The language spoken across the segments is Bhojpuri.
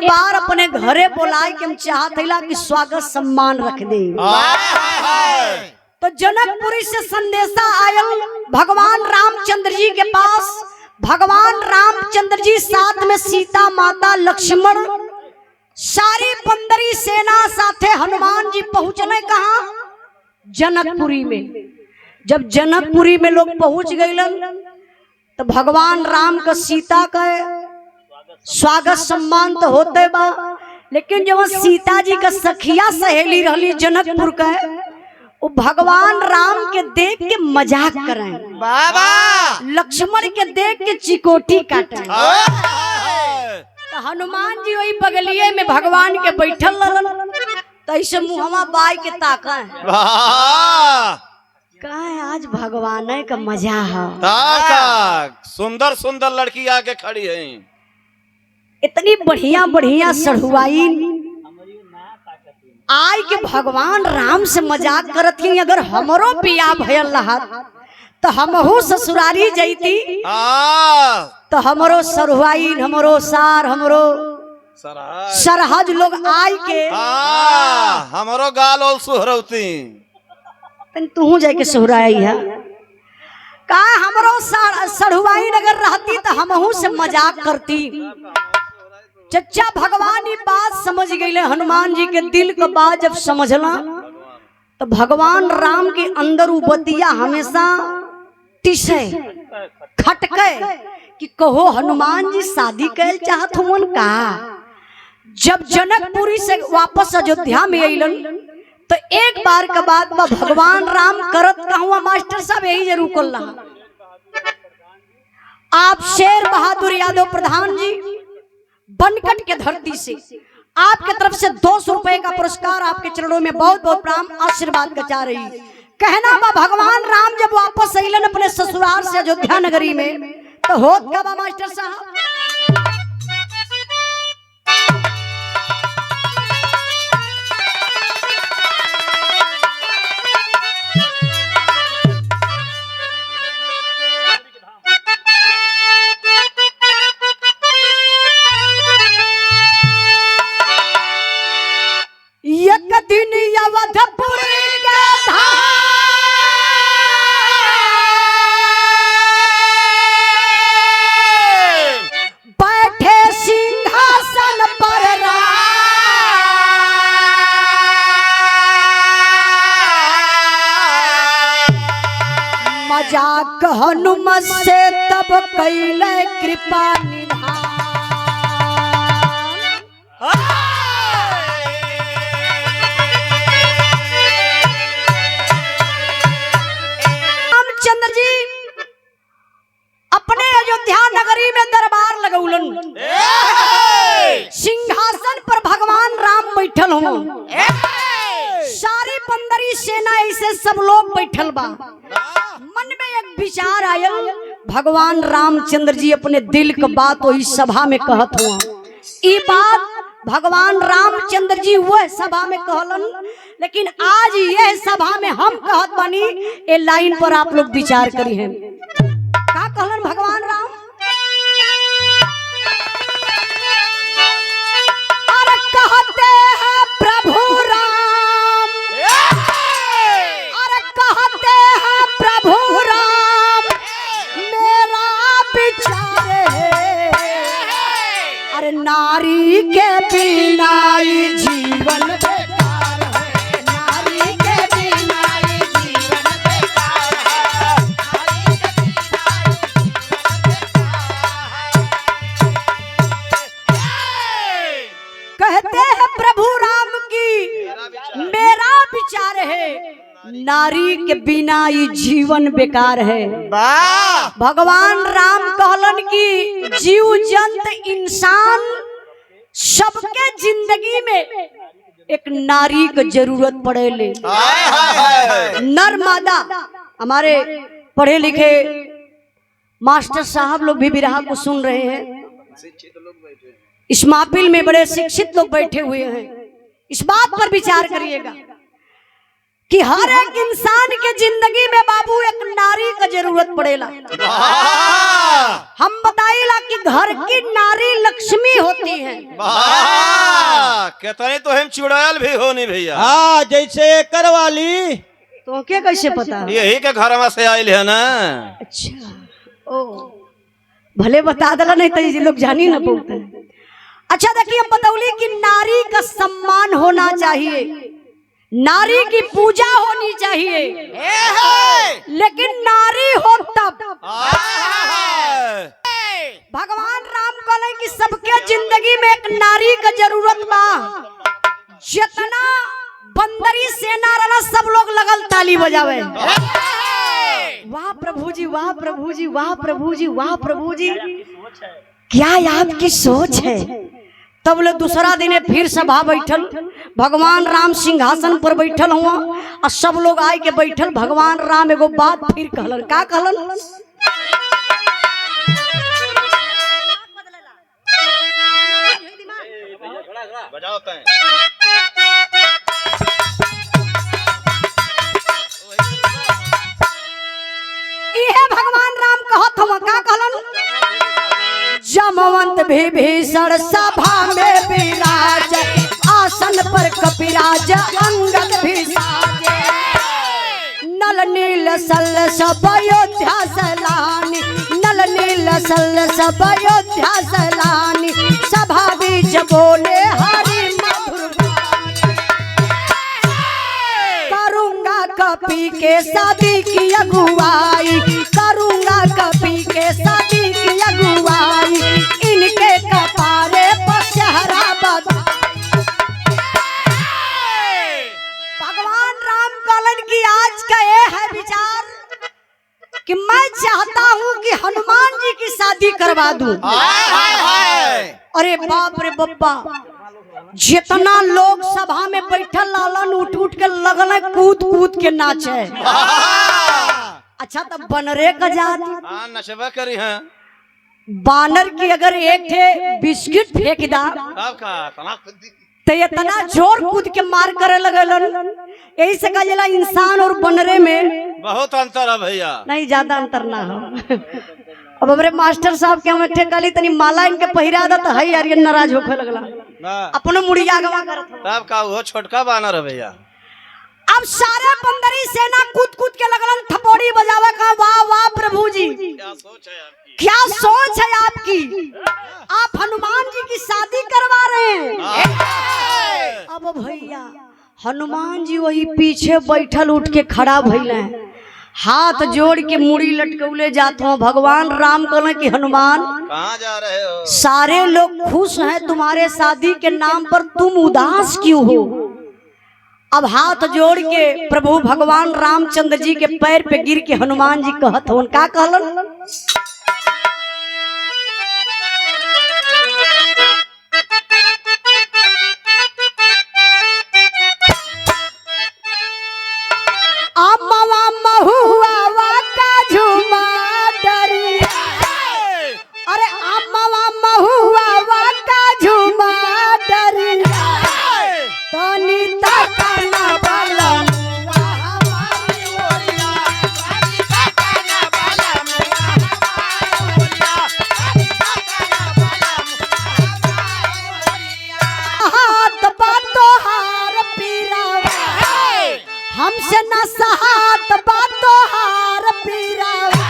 बार अपने घरे बुलाए कि हम चाहते कि स्वागत सम्मान रख दे। तो जनकपुरी से संदेशा आयल भगवान रामचंद्र जी के पास। भगवान रामचंद्र जी साथ में सीता माता लक्ष्मण सारी पंदरी सेना साथे हनुमान जी पहुंचने कहा जनकपुरी में। जब जनकपुरी में लोग पहुंच गए तो भगवान राम का सीता का स्वागत सम्मान तो होते बा, लेकिन जब सीता जी का सखिया सहेली रही जनकपुर का वो भगवान राम के देख के मजाक करें, बाबा लक्ष्मण के देख के चिकोटी काटें। तो हनुमान जी वही बगलिए में भगवान के बैठल रहलन, तो ऐसे मुहवा बाई के ताका कहा आज भगवान का मजा है। सुंदर सुंदर लड़की आके खड़ी है, इतनी बढ़िया बढ़िया सढ़ुआई आई के भगवान राम से मजाक करत ही। अगर हमरो बियाह भयल रहत तो हमहू ससुरारी जैती, तो हमरो सरुआई हमरो सार हमरो सरहज लोग आई के हमरो गाल और सुहरौती तू जाके सुहराई है का हमरो सरुआई अगर रहती तो हमहू से मजाक करती। चच्चा भगवान ये बात समझ गए, हनुमान जी के दिल का बात जब समझला तो भगवान राम के अंदर उबतिया हमेशा टिसे खटके कि कहो हनुमान जी शादी कर चाहत हुन का। जब जनकपुरी से वापस अयोध्या में अलन तो एक बार का बात में भगवान राम करत कहूँ मास्टर साहब यही जरूर कर रहा। आप शेर बहादुर यादव प्रधान जी बनकट के धरती से आपके तरफ से 200 रुपए का पुरस्कार आपके चरणों में बहुत बहुत प्रणाम आशीर्वाद का चाह रही। कहना बा भगवान राम जब वापस अलन अपने ससुराल से अयोध्या नगरी में तो होत का बा मास्टर साहब एक दिन अवधपुरी के धाम बैठे सिंहासन पर मजाक हनुमत से तब कैले कृपा निधान। रामचंद्र जी अपने अयोध्या नगरी में दरबार लगौलन, सिंहासन पर भगवान राम बैठल हो, सारी पंदरी सेना ऐसे सब लोग बैठल बा। मन में एक विचार आयल, भगवान रामचंद्र जी अपने दिल का बात वही सभा में कहत हुआ। ये बात भगवान रामचंद्र जी वह सभा में कहलन, लेकिन आज यह सभा में हम कहत बानी। ये लाइन पर आप लोग विचार करी हैं का कहलन भगवान राम। अरे कहते हैं प्रभु राम, अरे कहते हैं प्रभु राम मेरा विचार है। अरे नारी के बिना ये जीवन बेकार है, नारी के बिना ये जीवन बेकार है, नारी के बिना ये जीवन बेकार है। कहते हैं प्रभु राम की मेरा विचार है, नारी के बिना ये जीवन बेकार है। भगवान राम कहलन कि जीव जंत इंसान सबके जिंदगी में एक नारी की जरूरत पड़ेले। नर मादा हमारे पढ़े लिखे मास्टर साहब लोग भी विरह को सुन रहे हैं, इस महफिल में बड़े शिक्षित लोग बैठे हुए हैं। इस बात पर विचार करिएगा कि हर एक इंसान के जिंदगी में बाबू एक नारी का जरूरत पड़ेला। हम बताइला कि घर की नारी लक्ष्मी होती है, कितनी तो हम चुड़ैल भी होनी भैया। हाँ जैसे करवाली तो क्या कैसे पता? यही के घर में से आयल है ना। अच्छा ओ भले बता दला, नहीं तो ये लोग जानी ना बोलते। अच्छा देखिए, हम बतौली कि नारी का सम्मान होना चाहिए, नारी की पूजा होनी चाहिए, लेकिन नारी हो तब। भगवान राम कहले कि सबके जिंदगी में एक नारी का जरूरत बा। जितना बंदरी सेना रहना सब लोग लगल ताली बजावे, वाह प्रभु जी, वाह प्रभु जी, वाह प्रभु जी, वाह प्रभु जी, क्या आपकी सोच है। तब ले दूसरा दिन फिर सभा बैठल, भगवान राम सिंहासन पर बैठल हुआ और सब लोग आए के बैठल। भगवान राम एगो बात फिर कहलन, का कहलन? इहे भगवान राम कहत हुआ, का कहलन? जमवंत विभीषण सभा में विराज, आसन पर कपिराज अंगद भी साजे। नल नील सल सब अयोध्या सलानी, नल नील सल सब अयोध्या सलानी, सभा बीच बोले हरि मधुर करूंगा कपि के शादी की अगुवाई, करूंगा कपि के शादी की अगुवाई, इनके कपारे पर शहरा बद। भगवान राम कहलन कि आज का ये है विचार कि मैं चाहता हूँ कि हनुमान जी की शादी करवा दूं। अरे बाप रे बप्पा, जितना लोग सभा में बैठल लालन उठ उठ के लगल कूद कूद के नाचे। अच्छा तब बनरे का जात नशबा करी है। बानर की अगर एक थे बिस्किट फेंक दा तो इतना जोर कूद के मार करे लगलन। यही से कहा जाला इंसान और बनरे में बहुत अंतर है भैया। नहीं ज्यादा अंतर ना हो। अब हमारे मास्टर साहब के हम ठेकाली तनी माला इनके पहिरा दा तो हई यार ये नाराज होखे लगला, अपनो मुड़िया गवा करत तब का वो छोटका बानर है भैया। अब सारे बंदरी सेना कूद कूद के लगलन थपोड़ी बजावे का। वाह वाह प्रभु जी, क्या सोच है आपकी? क्या सोच है आपकी, आप हनुमान जी की शादी करवा रहे हैं। अब भैया हनुमान जी वही पीछे बैठल उठ के खड़ा भइले, हाथ जोड़ के मुड़ी लटकौले जात हो। भगवान राम कहले कि हनुमान कहाँ जा रहे हो? सारे लोग खुश हैं तुम्हारे शादी के नाम पर, तुम उदास क्यों हो? अब हाथ जोड़ के प्रभु भगवान रामचंद्र जी के पैर पे गिर के हनुमान जी कहत हो, का कहलन? महुआ का झूमा डरी, अरे अम्मा महुआ का झूमा डरी, तनी तकना बलम हाथ बातो हार पीरावा, हमसे न सहात बातो हार पीरावा,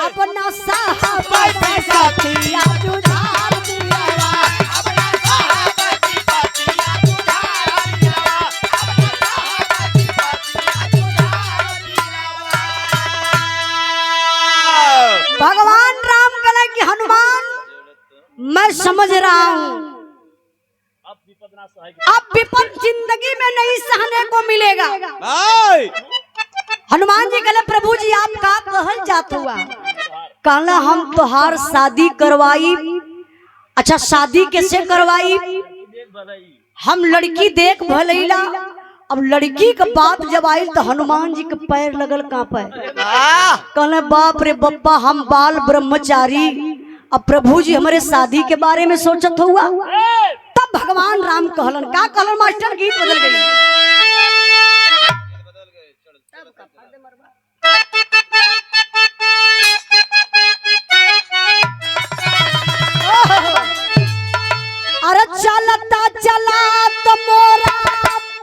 अपना साहब साथिया जुझार दियावा, अपना साहब साथिया जुझार दियावा, अपना साहब जुझार दियावा। भगवान राम कहले कि हनुमान मैं समझ रहा हूँ, अब विपद जिंदगी में नहीं सहने को मिलेगा। हनुमान जी कहले प्रभु जी आप का कहल जात हुआ? कहला हम तोहार शादी करवाई। अच्छा शादी कैसे करवाई? हम लड़की देख भलैला। अब लड़की का बात जब आई तो हनुमान जी के पैर लगल कांपे। कहले बाप रे बप्पा हम बाल ब्रह्मचारी, अब प्रभु जी हमारे शादी के बारे में सोचत हुआ। तब भगवान राम कहलन, का कहलन मास्टर? गीत बदल गई। अरे चलता चला तो मोरा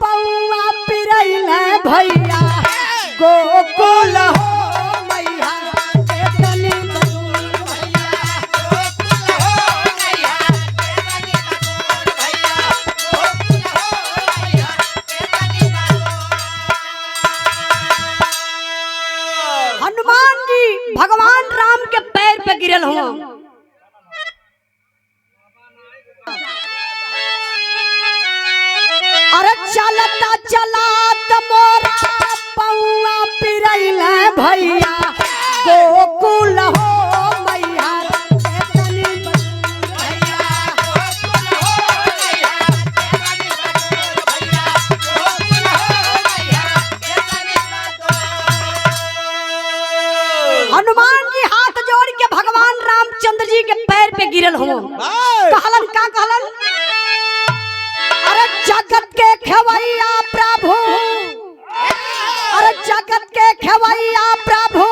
पौआ पिरैल भैया गोकुल हो मैया के तनी बदूर भैया हनुमान जी भगवान राम के पैर पे गिरल हुआ। अरे चलता चलात मोरा पौआ पिरैल भैया गोकुल हो मैया के तनी बदूर भैया हनुमान जी हाथ जोड़ के भगवान रामचंद्र जी के पैर पे गिरल हो। कहलन का कहलन, अरे जगत के खेवैया प्रभु, अरे जगत के खेवैया प्रभु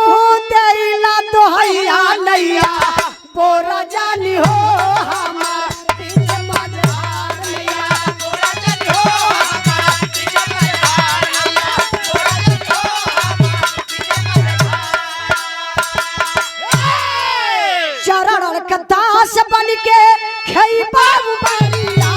देला दोहैया नैया बोरा जानी हो हमार तीज मझधार नैया बोरा जानी हो हमार तीज मझधार नैया बोरा जानी हो हमार तीज मझधार। चरण के दास बन के खैबा उबारिया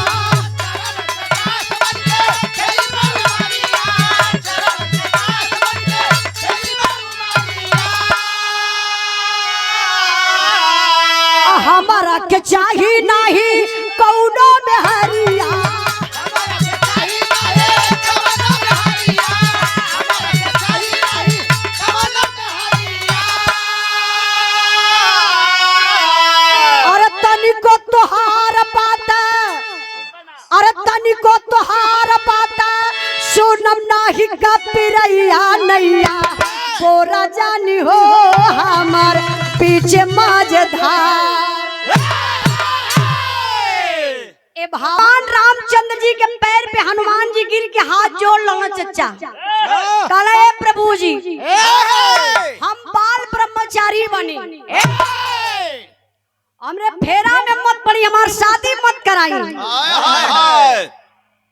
हमारा के चाही नहीं कौनो में हरिया अरे तनिको तोहार बात, अरे तनिको तोहार बात सुनम नाही का पिरैया नैया बोरा जानी हो हमार पीछे माझधार। ए भगवान रामचंद्र जी के पैर पे हनुमान जी गिर के हाथ जोड़ लो चचा। कहला ए प्रभु जी हम बाल ब्रह्मचारी बनी, हमरे फेरा में मत पड़ी, हमार शादी मत कराई।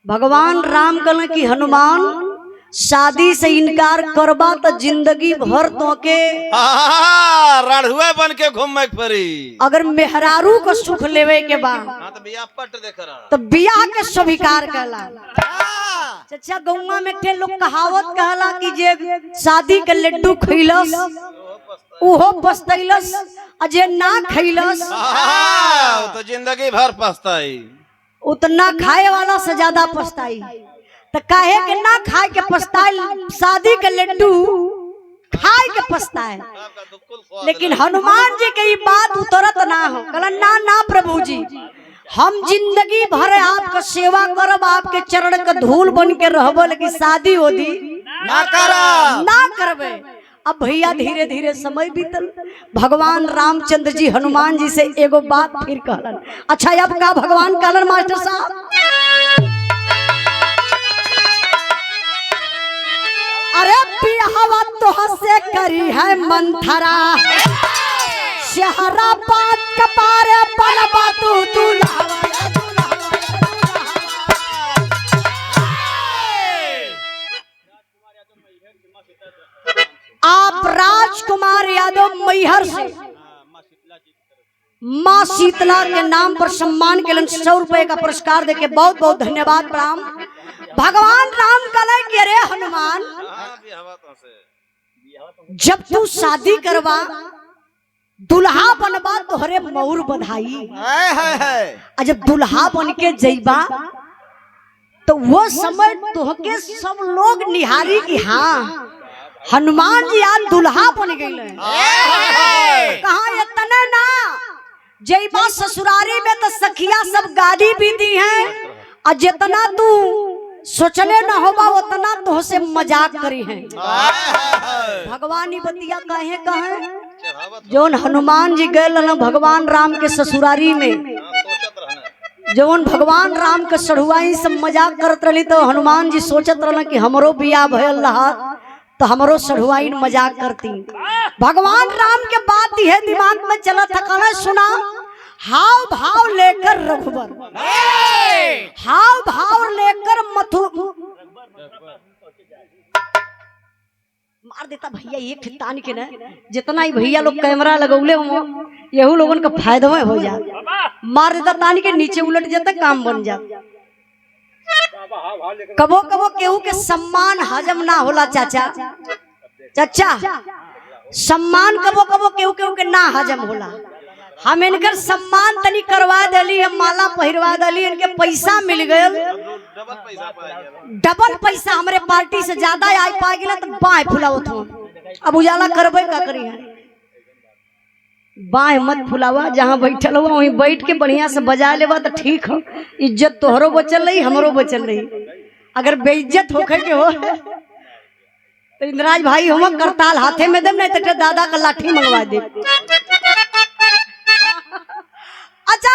भगवान राम कहले कि हनुमान शादी से इनकार करबा तो जिंदगी भर तो के राढ़ुआ बन के घूमे परी। अगर मेहरारू को सुख लेवे के बाद तो बिया पट देख रहा तो बियाह के स्वीकार कहला। चचा गौवा में के लोग कहावत कहला कि जे शादी के लड्डू खइलस उहो पछतैलस, आ जे ना खइलस तो जिंदगी भर पछताई। उतना खाए वाला से ज्यादा पछताई। तो काहे के ना खाए के पछताए, शादी के लड्डू खाए के पछताए। लेकिन हनुमान जी के ये बात उतरत ना हो। कहला ना ना प्रभु जी हम जिंदगी भर आपका सेवा करब, आपके चरण का धूल बन के रहब, लेकिन शादी होदी ना करब ना करबे। अब भैया धीरे धीरे समय बीतल। भगवान रामचंद्र जी हनुमान जी से एगो बात फिर कहलन। अच्छा अब का भगवान कहलन मास्टर साहब, अरे बियाहवा तोह से करी है मंथरा, शहरा बात कपारे बनबा तू दूल्हा। आप राजकुमार यादव मैहर से माँ शीतला के नाम पर सम्मान के लिए 100 रुपए का पुरस्कार देके बहुत बहुत धन्यवाद प्रणाम। भगवान राम कहले कि अरे हनुमान जब तू शादी करवा दुल्हा बनबा तोहरे मौर बधाई, जब दुल्हा बन के जइबा तो वो समय तोहके सब लोग निहारी कि हाँ हनुमान जी आज दुल्हा बन गए। कहा इतना ना जइबा ससुरारी में तो सखिया सब गाड़ी भी दी है, और जितना तू सोचले न होबा उतना तो से मजाक करी है। भगवान बतिया कहे कहे जोन हनुमान जी गए न भगवान राम के ससुरारी में, जौन भगवान राम के सढ़ुआई सब मजाक करत रही, तो हनुमान जी सोचत रहना कि हमरो बियाह भयल रहा तो हमरो सढ़ुआई मजाक करती। भगवान राम के बात यह दिमाग में चला था। कहना सुना हाव भाव लेकर रघुबर, हाव भाव लेकर मथु मार देता भैया एक खितान के ना। जितना ही भैया लोग कैमरा लगौले हो यहू लोगन का फायदा हो जा, मार देता तानी के नीचे उलट जाता, काम बन जा। कबो कबो केहू के सम्मान हजम ना होला चाचा, चाचा सम्मान कबो कबो केहू केहू के ना हजम होला। हम इनकर सम्मान तनी करवा दिली, हम माला पहिरवा दिली, इनके पैसा मिल गए, डबल पैसा हमारे पार्टी से ज्यादा आई पा गया तो बाएं फुलावत हो। अब उजाला करबे का करी है, बाएं मत फुलावा, जहाँ बैठल हुआ वहीं बैठ के बढ़िया से बजा लेवा तो ठीक हो। इज्जत तोहरो बचल रही हमरो बचल रही। अगर बेइज्जत होके के हो तो इंद्राज भाई हम करताल हाथे में देम, नहीं तो दादा का लाठी मंगवा दे। अच्छा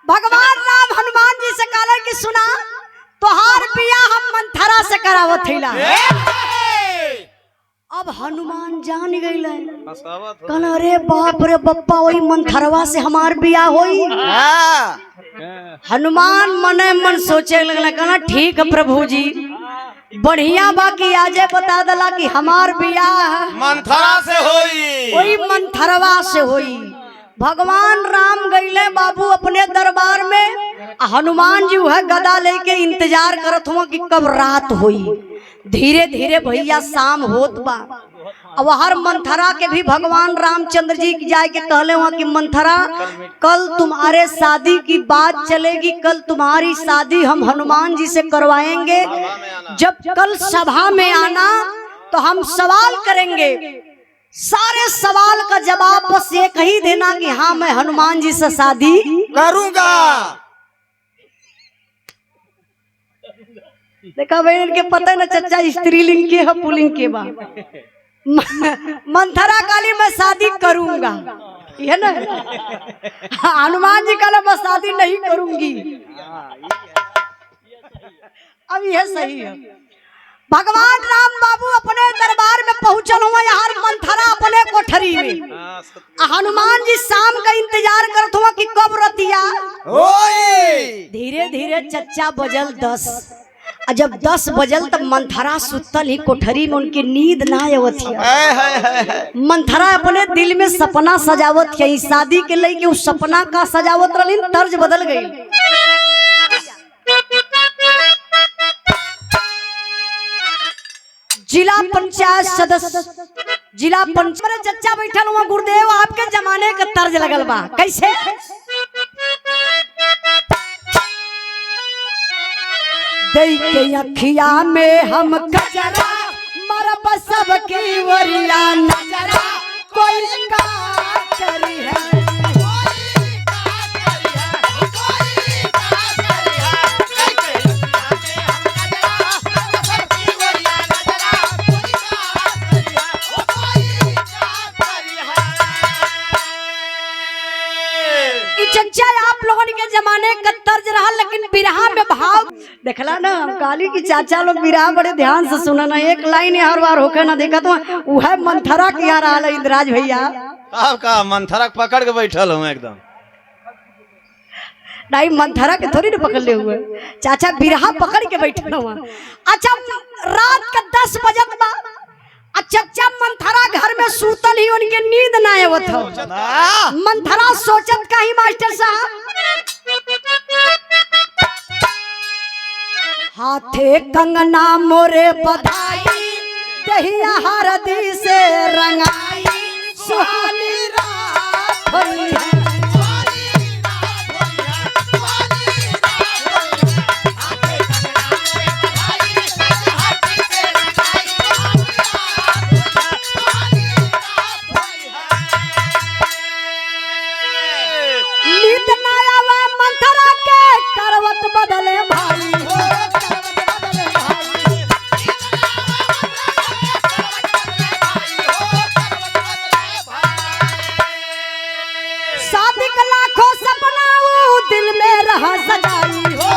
भगवान राम हनुमान जी से कहले कि सुना तोहार बियाह हम मंथरा से करावत थैला। अब हनुमान जान गइल, कहना अरे बाप रे बप्पा वही मंथरवा से हमार बियाह होई। हनुमान मने मन सोचे लगला, कहना ठीक है प्रभु जी, बढ़िया बाकी आजे बता दला कि हमार बियाह मंथरा से होई, वही मंथरवा से होई। भगवान राम गईले बाबू अपने दरबार में, हनुमान जी वह गदा लेके इंतजार करत हुआ कि कब रात होई। धीरे धीरे भैया शाम होत बा। अब हर मंथरा के भी भगवान रामचंद्र जी की जाए के कहले हुआ कि मंथरा कल तुम्हारे शादी की बात चलेगी, कल तुम्हारी शादी हम हनुमान जी से करवाएंगे। जब कल सभा में आना तो हम सवाल करेंगे, सारे सवाल का जवाब बस एक ही देना कि हाँ मैं हनुमान जी से शादी करूंगा। देखा भाई इनके पता है ना चचा स्त्रीलिंग के है पुलिंग के बा। मंथरा काली मैं शादी करूंगा, ये ना हनुमान जी काले मैं शादी नहीं करूंगी। अब यह सही है। भगवान राम बाबू अपने दरबार में पहुंचल हुआ, यार मंथरा अपने कोठरी में। हनुमान जी शाम का इंतजार करत हुआ कि कब रतिया। धीरे धीरे चच्चा बजल 10, और जब 10 बजल तब मंथरा सुतल ही कोठरी में, उनकी नींद ना आवत है। मंथरा अपने दिल में सपना सजावत है, शादी के लिए कि उस सपना का सजावत रही, तर्ज बदल गई। जिला पंचायत सदस्य, जिला पंचायत चच्चा बैठल हुआ, गुरुदेव आपके जमाने का तर्ज लगल बा, कैसे? दई के अखिया में हम कजरा, मरब सबकी वरिया नजरा, कोई का करी है। चच्चा आप लोगों के जमाने का तर्ज रहा, लेकिन बिरहा में भाव देखला ना। हम काली की चाचा लोग बिरहा बड़े ध्यान से सुना ना, एक लाइन हर बार होकर ना देखा तो वह मंथरा किया रहा इंद्राज भैया। आपका मंथरा पकड़ के बैठल हूँ एकदम, नहीं मंथरा के थोड़ी ना पकड़ ले हुए, चाचा बिरहा पकड़ के बैठल हुआ। अच्छा रात का 10 बजत बा, चच्चा मंथरा घर में सूतल ही, उनके नींद ना आवत हो। मंथरा सोचत का ही मास्टर साहब, हाथे कंगना मोरे बधाई, दहिया हरदी से रंगाई, सुहानी रात होई है। मंथरा के करवट बदले भाई, शादी का लाखों सपना वो दिल में रहा सजाई हो।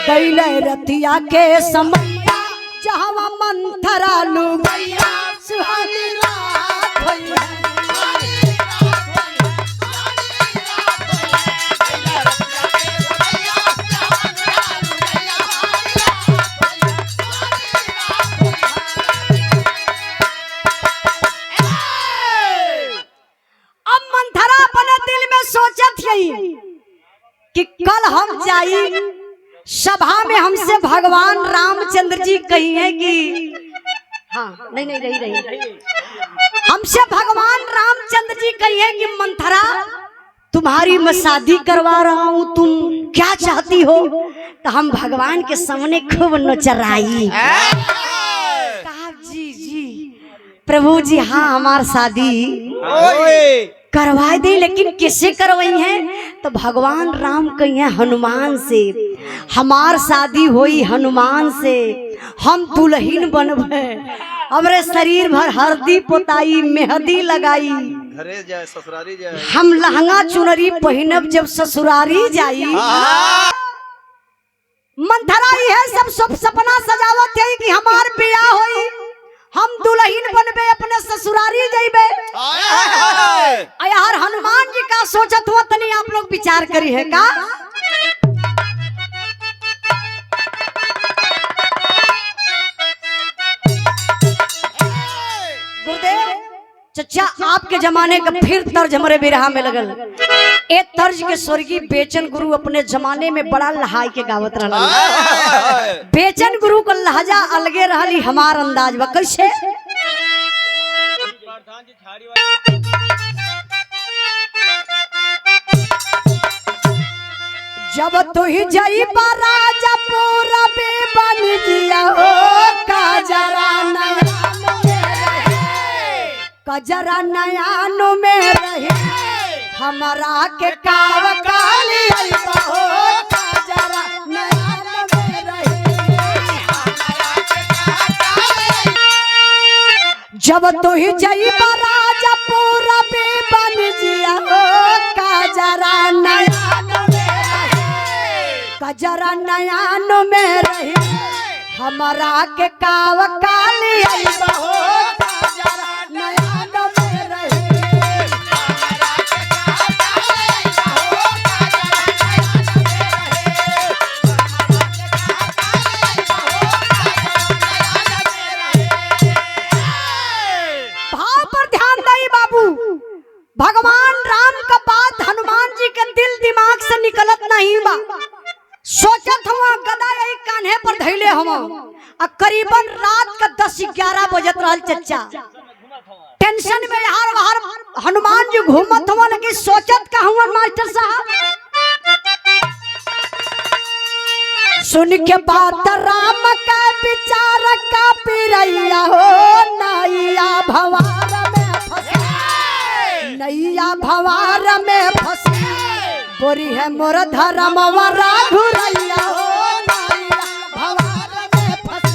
दैले रतिया के समैया, गई कि कल हम जाई सभा में हमसे भगवान रामचंद्र जी कहिए कि हाँ नहीं रही हमसे भगवान रामचंद्र जी कहिए कि मंथरा तुम्हारी मैं शादी करवा रहा हूँ, तुम क्या चाहती हो? तो हम भगवान के सामने खूब नचराई। कहा जी प्रभु जी हाँ हमार शादी करवा दे, लेकिन किससे करवाई है? तो भगवान राम कहिए हनुमान से, हमार शादी होई हनुमान से, हम दुल्हन बनबे, हमरे शरीर भर हल्दी पोताई मेहंदी लगाई, घरे जाए ससुरारी जाए, हम लहंगा चुनरी पहनब जब ससुरारी जाई। मंथरा यह सब सपना सजावत है कि हमार ब्याह होई, हम दुल्हन बनबे, अपने ससुरारी जाइबे। यार हनुमान जी का सोचत हुआ तनी आप लोग विचार करी है का? गुरुदेव चचा आपके जमाने का फिर तर्ज हमारे बिरहा में लगल। एक तर्ज के स्वर्गीय बेचन गुरु अपने जमाने में बड़ा लहाई के गावत रहल। बेचन गुरु का लहजा अलगे रहली, हमार अंदाज बा कैसे? जब तू ही जई राजा पूरा बन जिया हो, कजरा नयान में रहे हमारा के काव काली अइबा हो, कजरा नयान में रहे हमारा के काव काली। जब तू ही जई राजा पूरा बन जिया हो, कजरा नयान में रहे, कजरा नयान में रहे हमारा के काव काली अइबा हो, कजरा नयान में रहे हमारा के काव काली अइबा हो, भाव पर ध्यान दई बाबू। भगवान राम का बात हनुमान जी के दिल दिमाग से निकलत नहीं बा। सोचत हुआ गदा यही कान्हे पर धैले हम, करीबन रात का 10-11 बजत रहल चचा। टेंशन में हर बाहर हनुमान जी घूमत हुआ, लेकिन सोचत का हुआ मास्टर साहब। सुन के बात राम का विचार का पिरैया हो, नैया भवार में फंसे, नैया भवार में फंसे, बोरी है मोर धर्म वरा घुरैया हो, नैया भवार में फंसे,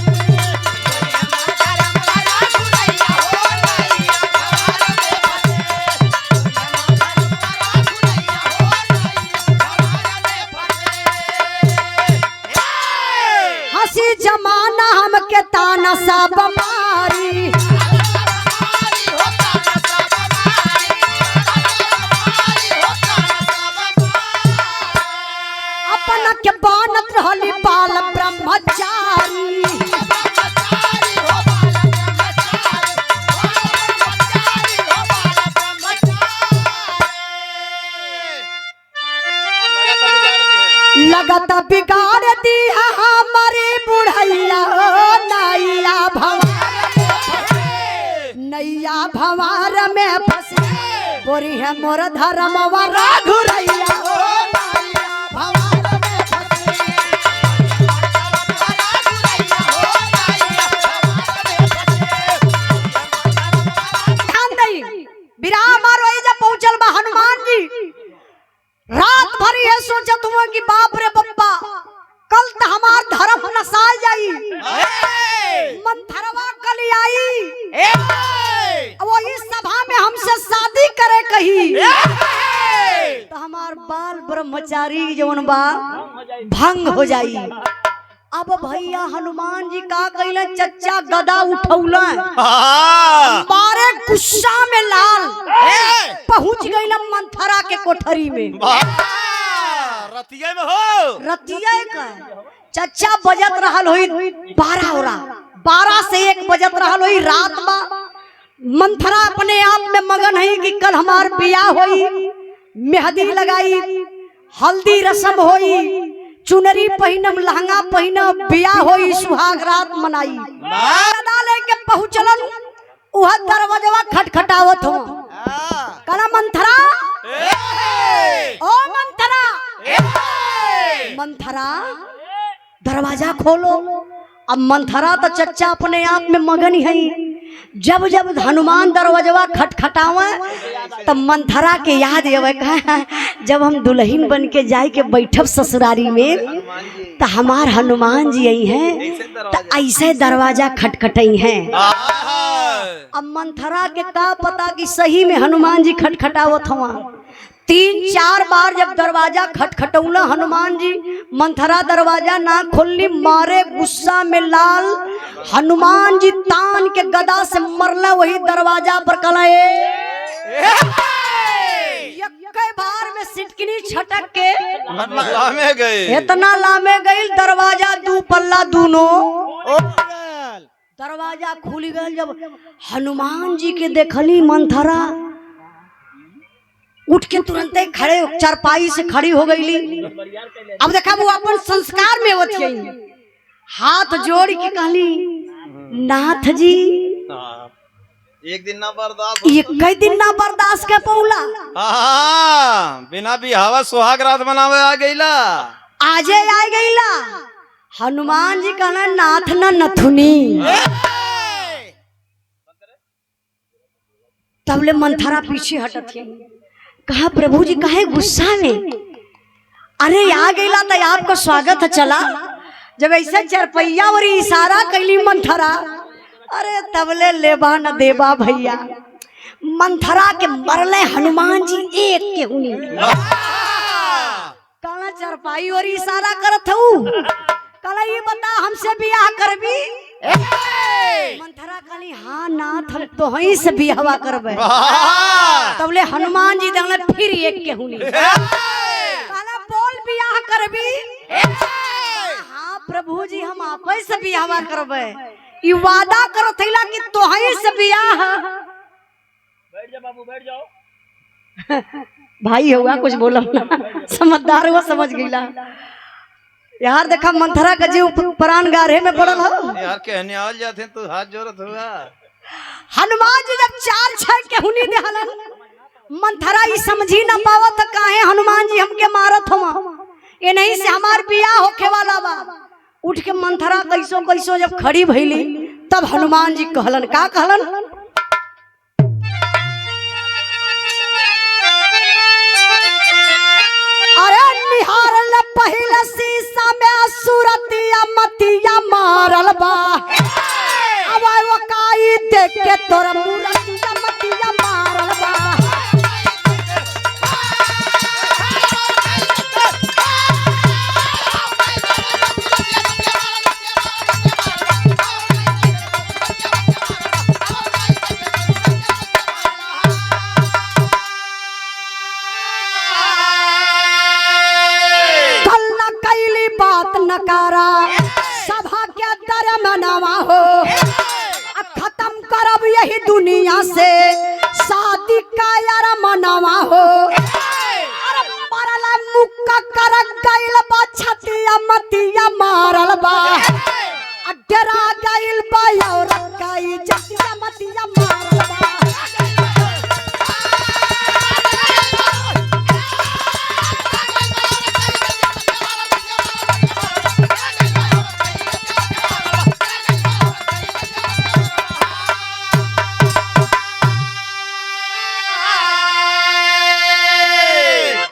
हंसी जमाना हमके ताना सब मारी, अपना के बानत रहली बाल ब्रह्मचारी। लगता बिगाड़ दी हमारी बुढ़ैया हो, नैया भवार में फंसे, नैया भवार में फंसे, बोरी है मोर धर्म वरा घुरैया हो, नैया भवार में फंसे, ध्यान दई बिराह मारो जब पहुंचल बा हनुमान जी। रात भर ये सोचत हुआ कि बाप रे बप्पा कल तो हमार धर्म नसा जाई, मंथरवा कल आई, वही सभा में हमसे शादी करे कही, तो हमार बाल ब्रह्मचारी जवन बा भंग हो जाई। अब भैया हनुमान जी का कइले चच्चा गदा उठौला, मारे गुस्सा में लाल पहुंच गइल मंथरा के कोठरी में। रतिया में हो, रतिया का चच्चा बजत रहल होई 12 से 1 बजत रहल होई रात में। मंथरा अपने आप में मगन है कि कल हमार ब्याह होई, मेहंदी लगाई, हल्दी रस्म होई, चुनरी पहिनम, लहंगा पहिनम, बियाह होई, सुहाग रात मनाई। डाले के पहुंचलन उह दरवाजा खटखटावत हो। कला मंथरा, ओ मंथरा, मंथरा दरवाजा खोलो। अब मंथरा तो चच्चा अपने आप में मगन है। जब जब हनुमान दरवाजा खटखटावे तब मंथरा के याद आवे, जब हम दुल्हन बन के जाए के बैठब ससुरारी में तो हमार हनुमान जी आई हैं तो ऐसे दरवाजा खटखटाई हैं। अब मंथरा के का पता कि सही में हनुमान जी खटखटावत हवा। 3-4 बार जब दरवाजा खटखटौला हनुमान जी, मंथरा दरवाजा ना खोलनी, मारे गुस्सा में लाल हनुमान जी तान के गदा से मरला वही दरवाजा पर। कलाए यक्के बार में सिटकिनी छटक के लामे गए, इतना लामे गई दरवाजा दू पल्ला दूनो दरवाजा खुल गए। जब हनुमान जी के देखली मंथरा उठ के तुरंत खड़े चारपाई से खड़ी हो गई। अब देखा वो अपन संस्कार में होती है, हाथ जोड़ के कहली, नाथ जी एक दिन ना बर्दाश्त, कई दिन ना बर्दाश्त के पौला, बिना बिहावा सुहाग रात मनावे आ गईला, आजे आ गईला। हनुमान जी कहना, नाथ न नथुनी। तबले मंथरा पीछे हटत है, कहा प्रभु जी काहे गुस्सा में? अरे आ गईला तो आपका स्वागत है। चला जब ऐसा चरपैया और इशारा कैली मंथरा, अरे तबले लेबा न देबा भैया। मंथरा के मरले हनुमान जी एक के हुनी। काला चरपाई और इशारा करत हूँ, कला ये बता हमसे बियाह करबी? मंथरा कहली, हाँ नाथ हम तो ही से बियाहवा करबे। तबले हनुमान जी देखले फिर एक के हुनी, कहला बोल बियाह करबी? हाँ प्रभु जी हम आपे से बियाहवा करबे। ई वादा करत थैला कि तो ही से बियाह। बैठ जा बाबू, बैठ जाओ। भाई हुआ कुछ बोला ना, समझदार हुआ, समझ गईला। यार देखा मंथरा का जीव प्राण गाढ़े में पड़ल हो। यार कहने आल जाते तू हाथ जोड़त हुआ। हनुमान जी जब 4-6 के हुनी देहलन, मंथरा ई समझी ना पावत काहे हनुमान जी हमके मारत हवा। ये नहीं से हमार बियाह होखे वाला बा। उठ के मंथरा कैसो कैसो जब खड़ी भइली तब हनुमान जी कहलन, का कहलन? अरे निहारल पहले शीशा में सूरतिया मतिया मारल बा। अब वो काई देख के तोरा मूरतिया मतिया मारल बा। नकारा सभा के दर मनावा हो, खत्म करब यही दुनिया से शादी का यार मनावा हो। अरे मरला मुक्का कर गइल बा, छतिया मतिया मारल बा। डरा गइल बा औरत का छतिया मतिया मारल बा।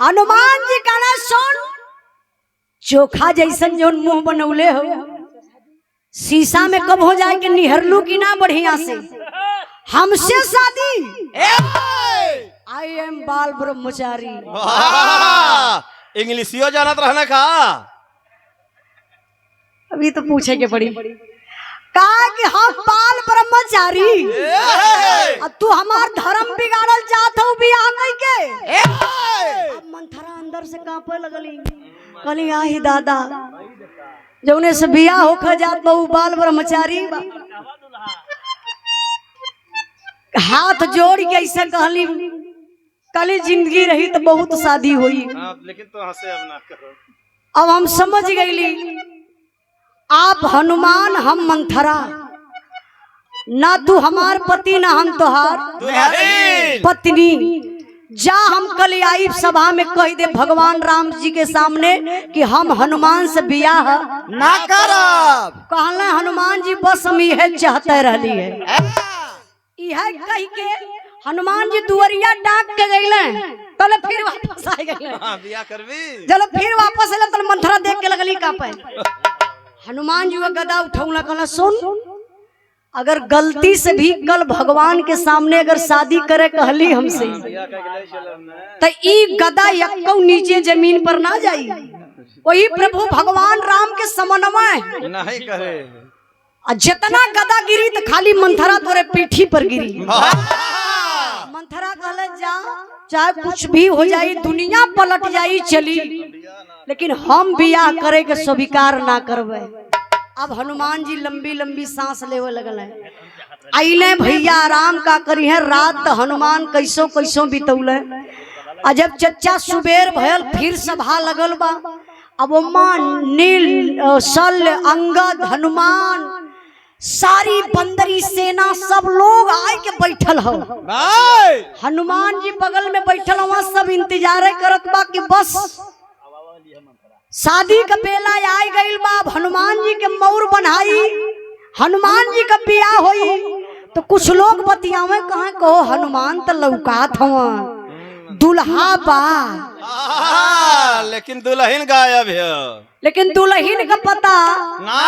हनुमान जी का ना सुन, चोखा जैसन जो मुंह बनौले हो, शीशा में कब हो जाए कि निहरलू की ना बढ़िया से। हमसे शादी, आई एम बाल ब्रह्मचारी। इंग्लिशियो जानत रहना का? अभी तो पूछे के पड़ी, कहा कि हम बाल ब्रह्मचारी, अब तू हमार धर्म बिगाड़ल चाहत हो बियाह कई के। अब मंथरा अंदर से कांपे लगली, कहली आही दादा, जौने से बियाह होकर जात बहु बाल ब्रह्मचारी बा। हाथ जोड़ के ऐसे कहली, कल जिंदगी रही तो बहुत शादी हुई। हाँ, लेकिन तो हंसे अब ना करो। अब हम समझ गईली आप हनुमान हम मंथरा, ना तू हमार पति ना हम तोहार दुल्हन। पत्नी। जा हम कल आई सभा में कह दे भगवान राम जी के सामने कि हम हनुमान से बियाह ना करब। कहला हनुमान जी बस हम यह चाहते रहली है। यह कह के हनुमान जी दुआरिया डाक के गईले, तले फिर वापस आ गईले। हाँ, बिया करबी। चलो फिर वापस आले तले मंथरा देख के लगली कापे। हनुमान जी वो गदा उठौला, कहला सुन, अगर गलती से भी कल भगवान के सामने अगर शादी करे कहली हमसे बिया करके ले चलब ना। तो ई गदा यक्कौ नीचे जमीन पर ना जाई। वही प्रभु भगवान राम के समन्वय नहीं करे। और जितना गदा गिरी तो खाली मंथरा तोरे पीठी पर गिरी। मंथरा कहले जा चाहे कुछ भी हो जाई, दुनिया पलट जाई चली, लेकिन हम बियाह करे के स्वीकार ना करबे। अब हनुमान जी लंबी लंबी सांस लेवे लगल है। आइले भैया आराम का करी है, रात तो हनुमान कैसो कैसो बितौले। जब चच्चा सुबेर भयल फिर सभा लगल बा। अब उम्मा नील शल्य अंगद हनुमान सारी बंदरी सेना सब लोग आए के बैठल हो। हनुमान जी बगल में बैठल हुआ, सब इंतजार करत बा कि बस शादी का बेला आई गईल बा। हनुमान जी के मौर बनाई, हनुमान जी का बियाह होई। तो कुछ लोग बतियावे कहा कहो हनुमान तो लौकात हवा, दुल्हा बा, लेकिन दुल्हन गायब है। लेकिन दुल्हन का पता ना।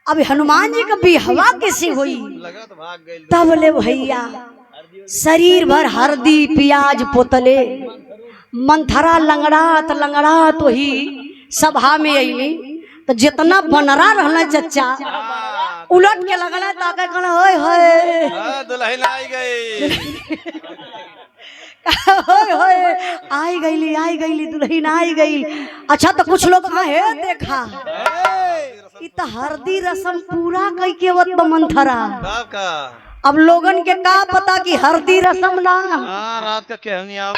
अब हनुमान जी का बिहवा कैसे हुई। लगा तो भाग गई। तब ले भैया शरीर भर हल्दी प्याज पोतले मंथरा लंगड़ा तो ही सभा में अली। तो जितना बनरा रहना चच्चा उलट के लगल ताके कहना होय होय दुल्हन आई गई। होय होय आई गईली दुल्हन आई गई। अच्छा तो कुछ लोग कहा है देखा इ तो हल्दी रसम पूरा कई के वत मंथरा। का अब लोगन के का पता कि हल्दी रसम ना। रात का क्या नहीं आप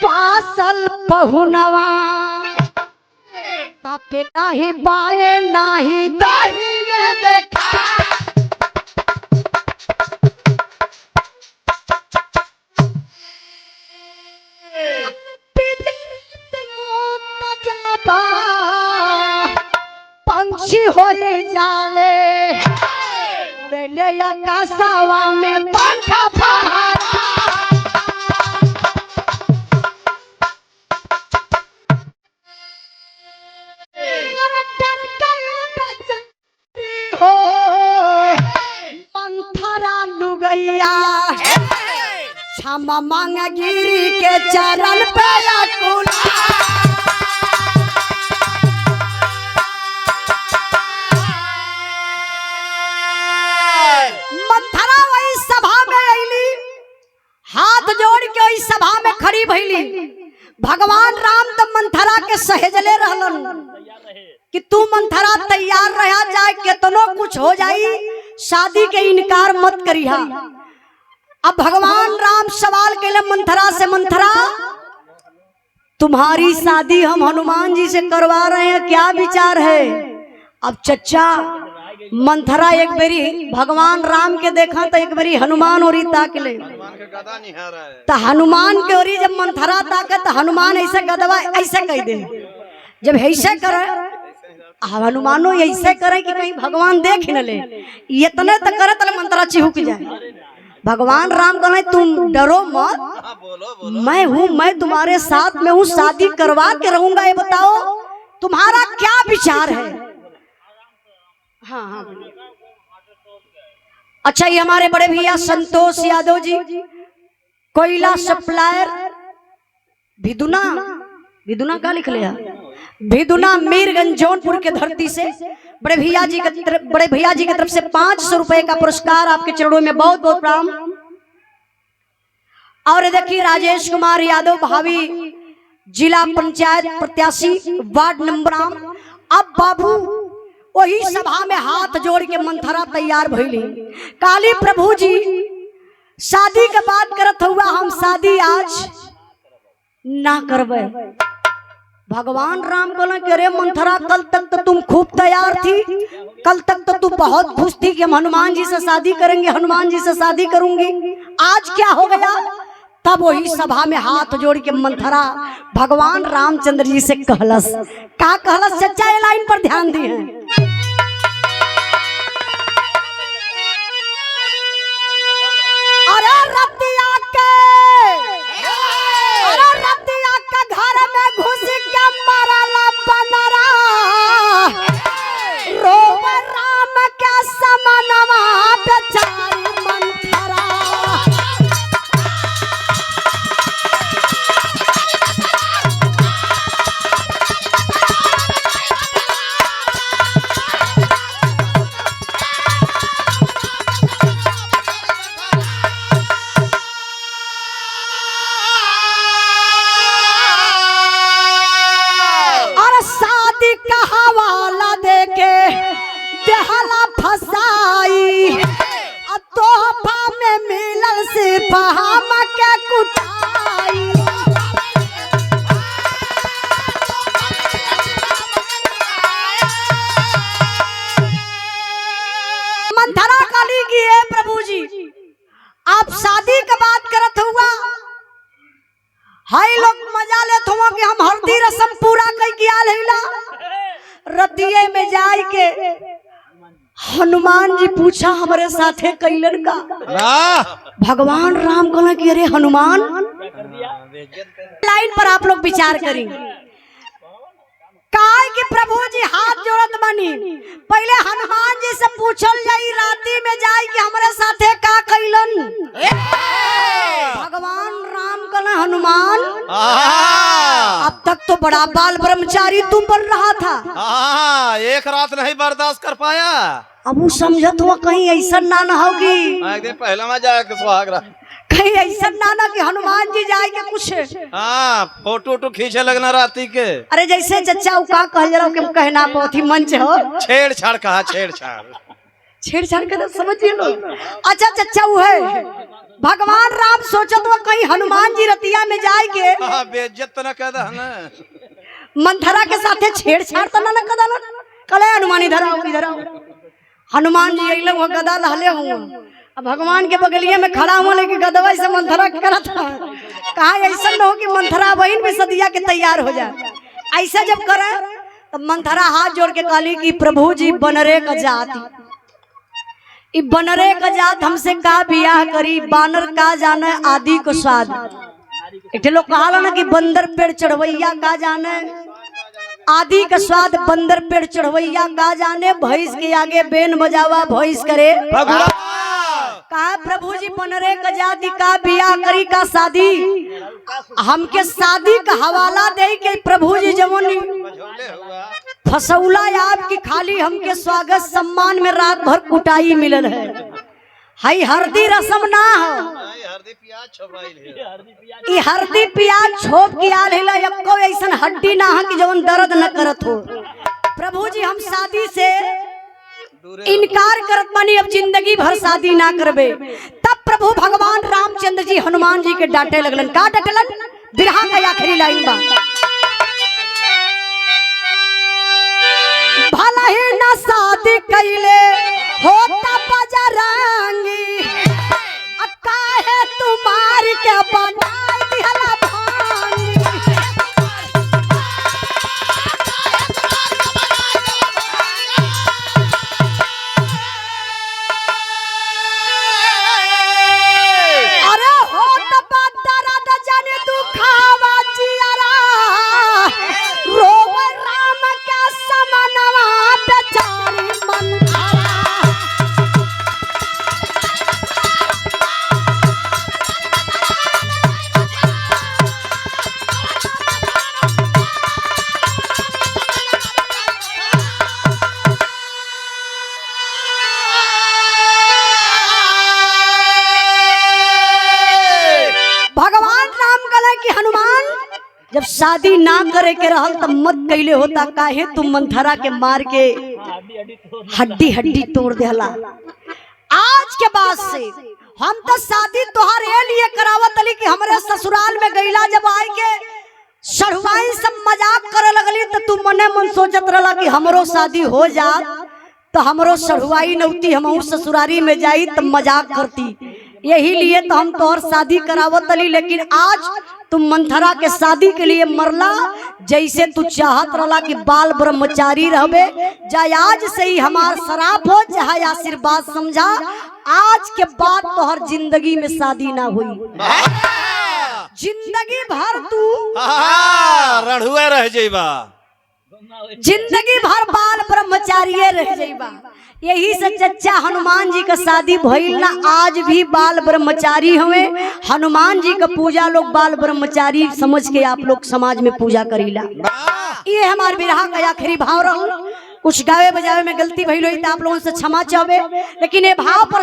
पासल पहुनवा तापे नाही बाए नाही दाहिने देखा। पंछी होले जाले बेले आकाशवा में पंखा फहरा। हो मंथरा लुगैया क्षमा मांग गिरी के चरण पे अकुला। मंथरा वही सभा में अइली, हाथ जोड़ के वही सभा में खड़ी भइली। भगवान राम तो मंथरा के सहेजले रहलन कि तू मंथरा तैयार रहा, जाए केतनो कुछ हो जाई शादी के इनकार मत करिहा। अब भगवान राम सवाल केले मंथरा से, मंथरा तुम्हारी शादी हम हनुमान जी से करवा रहे हैं, क्या विचार है। अब चच्चा मंथरा एक बेरी भगवान राम के देखा तो एक बेरी हनुमान ओरी ताक ले। तो हनुमान के ओरी जब मंथरा ताके तो हनुमान ऐसे गदवा ऐसे कह दे। जब ऐसे करे हनुमानो ऐसे करे कि कहीं भगवान देख न ले, इतने तो करे तो मंथरा चिहुक जाए। भगवान राम कहने तुम डरो मत, मैं हूँ, मैं तुम्हारे साथ में हूँ, शादी करवा के रहूंगा। ये बताओ तुम्हारा क्या विचार है। हाँ हाँ अच्छा, ये हमारे बड़े भैया संतोष यादव जी कोयला सप्लायर भिदुना का लिख लिया, भिदुना मीरगंज जौनपुर के धरती से बड़े भैया जी की तरफ से 500 रुपए का पुरस्कार आपके चरणों में बहुत बहुत प्रणाम। और देखिए राजेश कुमार यादव भावी जिला पंचायत प्रत्याशी वार्ड नंबर। अब बाबू वही सभा में हाथ जोड़ के मंथरा तैयार भइली। काली प्रभु जी शादी के बात करत हुआ, हम शादी आज ना करबे। भगवान राम कहला कि अरे मंथरा, कल तक तो तुम खूब तैयार थी, कल तक तो तू बहुत खुश थी कि हम हनुमान जी से शादी करेंगे, हनुमान जी से शादी करूंगी, आज क्या हो गया? तब वही सभा में हाथ जोड़ के मंथरा भगवान रामचंद्र जी से कहलस। का कहलस चचा? ये लाइन पर ध्यान दिए। अरे रतिया के, अरे रतिया के घर में घुस के मरला बनरा, रोवे राम के समनवा बेचारी मंथरा। देहला फसाई, तोहफा में मिलल सिपाहम के कुटाई। मंथरा काली की है प्रभु जी, आप शादी के बात करत हुआ, हाई लोग मजा लेत हुआ कि हम हल्दी रस्म पूरा कई किया लेला। रतिये में जाय के हनुमान जी पूछा हमारे साथे कैलन का? भगवान राम कहला कि अरे हनुमान, लाइन पर आप लोग विचार करें। काय कि प्रभु जी हाथ जोड़त बनी, पहले हनुमान जी से पूछल जाई राती में जाय कि हमारे साथे का कैलन। भगवान राम कहला हनुमान, अब तक तो बड़ा बाल ब्रह्मचारी तुम बन रहा था, एक रात नहीं बर्दाश्त कर पाया। अब वो समझत हुआ कहीं ऐसा ना होगी, एक दिन पहले में जाके सुहागरा, कहीं ऐसा ना कि हनुमान जी जाए के कुछ फोटो वोटो खींचे लगना राती के। अरे जैसे चचा का कह जरा के कहना बहुत ही मंच हो, छेड़छाड़ कहा, छेड़छाड़ छेड़छाड़ कर समझिए लोग। अच्छा चचा वो है भगवान राम सोचत हुआ कहीं हनुमान जी रतिया में जाए के बेइज्जत तो न कर दहना, मंथरा के साथे छेड़छाड़ तो न कर देना। कले हनुमान इधर आओ, इधर आओ। हनुमान जी अइले वो गदा लहले हुआ, अब भगवान के बगलिए में खड़ा हुआ, लेकिन गदवा से मंथरा करत था। कहा ऐसा न हो कि मंथरा बहन भी सदिया के तैयार हो जाए। ऐसा जब करे तब मंथरा हाथ जोड़ के कहली कि प्रभु जी बनरे का जात, इ बनरे का जात हमसे का बियाह करी, बानर का जाने आदि को स्वाद। एक लोग कहा ना कि बंदर पेड़ चढ़वैया का जाने आदि का स्वाद, बंदर पेड़ चढ़वैया का जाने, भैंस के आगे बेन बजावा भैंस करे। कहा प्रभु जी बनरे का जाति का बियाह करी का शादी, हमके शादी का हवाला दे के प्रभु जी जवनी फसौला आपकी खाली हमके स्वागत सम्मान में रात भर कुटाई मिलल है। हाई हरदी रसम ना हो, ई हरदी प्याज छोप के आल हिला, एको ऐसन हड्डी ना हो कि जवन दर्द न करत हो। प्रभु जी हम शादी से इनकार करत मानी, अब जिंदगी भर शादी ना करबे। तब प्रभु भगवान रामचंद्र जी हनुमान जी के डांटे लगलन। का डांटलन? बिरहा का आखिरी लाइन बा, भला ही ना शादी कैले होता बजरंगी, काहे तुम्हारी के बनाई दिहला भांगी। अरे होत बदरद जन दुखावा जियरा, रोवे राम के समनवा बेचारी मंथरा। शादी ना करे के रहल तब मत कैले होता, काहे तुम मंथरा के मार के हड्डी हड्डी तोड़ देला। आज के बाद से हम तो शादी तोहरे लिए करावत अली कि हमरे ससुराल में गईला जब आई के सढ़ुआई सब मजाक करे लगली तो तू मने मन सोचत रहला कि हमरो शादी हो जा तो हमरो सढ़ुआई नौती हमहू ससुरारी में जाई तो मजाक करती, यही लिए तो हम तोहर शादी करावत अली। लेकिन आज तुम मंथरा के शादी के लिए मरला, जैसे तू चाहत रहला कि बाल ब्रह्मचारी रहबे, जाय आज से ही हमार शराप हो चाहे आशीर्वाद समझा। आज के बाद तोहर जिंदगी में शादी ना हुई, जिंदगी भर तू रढ़ुए रह जाइबा, जिंदगी भर बाल ब्रह्मचारी रह जाइबा। यही से चच्चा हनुमान जी का शादी भइल ना, आज भी बाल ब्रह्मचारी हुए। हनुमान जी का पूजा लोग बाल ब्रह्मचारी समझ के आप लोग समाज में पूजा करीला। ये हमारे बिरहा का आखिरी भाव रहल। कुछ गावे बजावे में गलती भइल होई तो आप लोगों से क्षमा चाहबे, लेकिन ये भाव पर